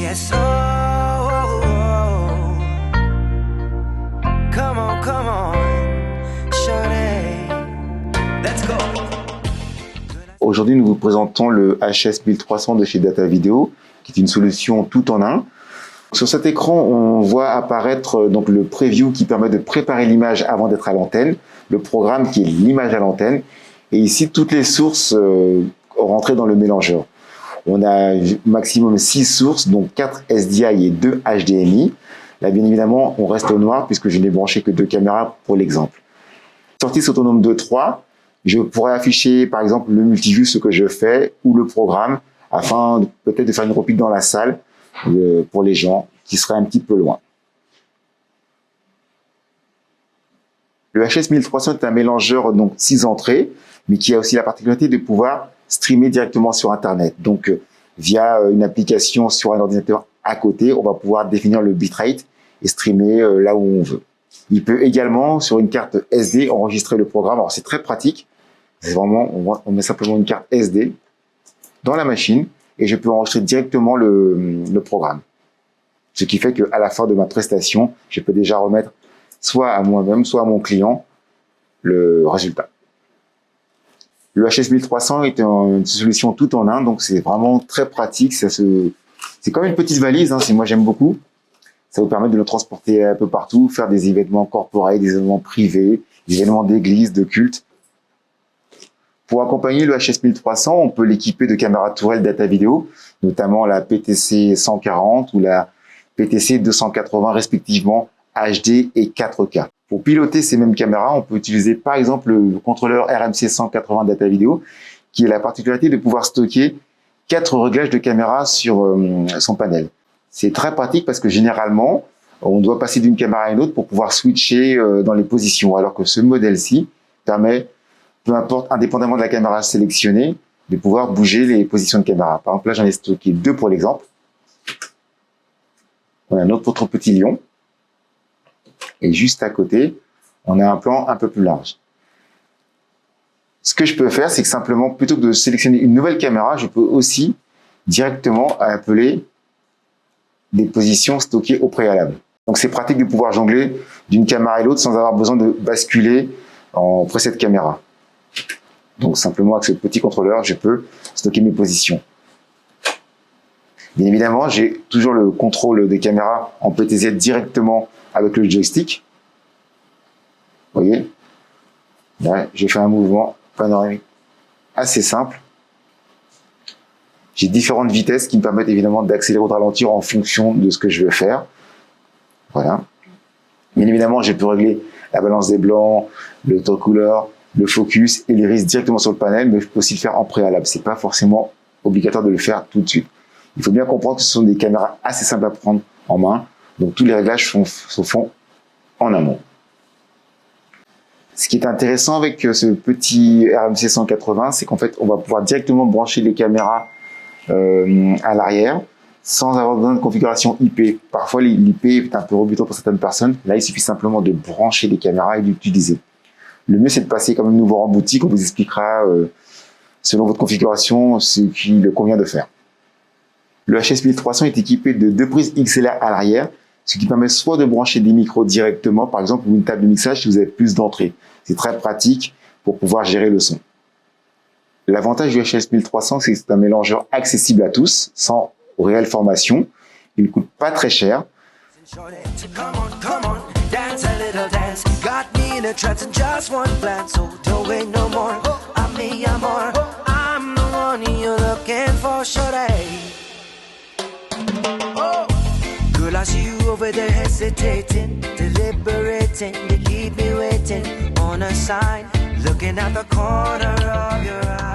yes, oh, come on, shorty, let's go. Aujourd'hui, nous vous présentons le HS1300 de chez Data Video, qui est une solution tout en un. Sur cet écran, on voit apparaître donc le preview qui permet de préparer l'image avant d'être à l'antenne, le programme qui est l'image à l'antenne, et ici toutes les sources rentrées dans le mélangeur. On a maximum 6 sources, donc 4 SDI et 2 HDMI. Là, bien évidemment, on reste au noir puisque je n'ai branché que 2 caméras pour l'exemple. Sortie autonome 2.3, je pourrais afficher par exemple le multiview, ce que je fais, ou le programme, afin peut-être de faire une repique dans la salle pour les gens qui seraient un petit peu loin. Le HS1300 est un mélangeur donc 6 entrées, mais qui a aussi la particularité de pouvoir streamer directement sur Internet. Donc, via une application sur un ordinateur à côté, on va pouvoir définir le bitrate et streamer là où on veut. Il peut également, sur une carte SD, enregistrer le programme. Alors, c'est très pratique. C'est vraiment, on met simplement une carte SD dans la machine et je peux enregistrer directement le programme. Ce qui fait qu'à la fin de ma prestation, je peux déjà remettre soit à moi-même, soit à mon client le résultat. Le HS1300 est une solution tout en un, donc c'est vraiment très pratique. C'est comme une petite valise, hein, moi j'aime beaucoup. Ça vous permet de le transporter un peu partout, faire des événements corporels, des événements privés, des événements d'église, de culte. Pour accompagner le HS1300, on peut l'équiper de caméras tourelles Data Video, notamment la PTC 140 ou la PTC 280 respectivement HD et 4K. Pour piloter ces mêmes caméras, on peut utiliser par exemple le contrôleur RMC 180 Data Video, qui a la particularité de pouvoir stocker 4 réglages de caméra sur son panel. C'est très pratique parce que généralement, on doit passer d'une caméra à une autre pour pouvoir switcher dans les positions, alors que ce modèle-ci permet, peu importe, indépendamment de la caméra sélectionnée, de pouvoir bouger les positions de caméra. Par exemple, là, j'en ai stocké 2 pour l'exemple. On a un autre petit lion. Et juste à côté, on a un plan un peu plus large. Ce que je peux faire, c'est que simplement, plutôt que de sélectionner une nouvelle caméra, je peux aussi directement appeler des positions stockées au préalable. Donc c'est pratique de pouvoir jongler d'une caméra à l'autre sans avoir besoin de basculer en preset caméra. Donc simplement avec ce petit contrôleur, je peux stocker mes positions. Bien évidemment, j'ai toujours le contrôle des caméras en PTZ directement avec le joystick. Vous voyez, là, j'ai fait un mouvement panoramique assez simple. J'ai différentes vitesses qui me permettent évidemment d'accélérer ou de ralentir en fonction de ce que je veux faire. Voilà. Bien évidemment, je peux régler la balance des blancs, le taux couleur, le focus et l'iris directement sur le panel, mais je peux aussi le faire en préalable. C'est pas forcément obligatoire de le faire tout de suite. Il faut bien comprendre que ce sont des caméras assez simples à prendre en main, donc tous les réglages se font en amont. Ce qui est intéressant avec ce petit RMC 180, c'est qu'en fait, on va pouvoir directement brancher les caméras à l'arrière sans avoir besoin de configuration IP. Parfois, l'IP est un peu rebutant pour certaines personnes. Là, il suffit simplement de brancher les caméras et d'utiliser. Le mieux, c'est de passer quand même nous voir en boutique. On vous expliquera, selon votre configuration, ce qu'il convient de faire. Le HS1300 est équipé de 2 prises XLR à l'arrière, ce qui permet soit de brancher des micros directement, par exemple, ou une table de mixage si vous avez plus d'entrées. C'est très pratique pour pouvoir gérer le son. L'avantage du HS1300, c'est que c'est un mélangeur accessible à tous, sans réelle formation. Il ne coûte pas très cher. Girl, I see you over there hesitating, deliberating, you keep me waiting on a sign, looking at the corner of your eye.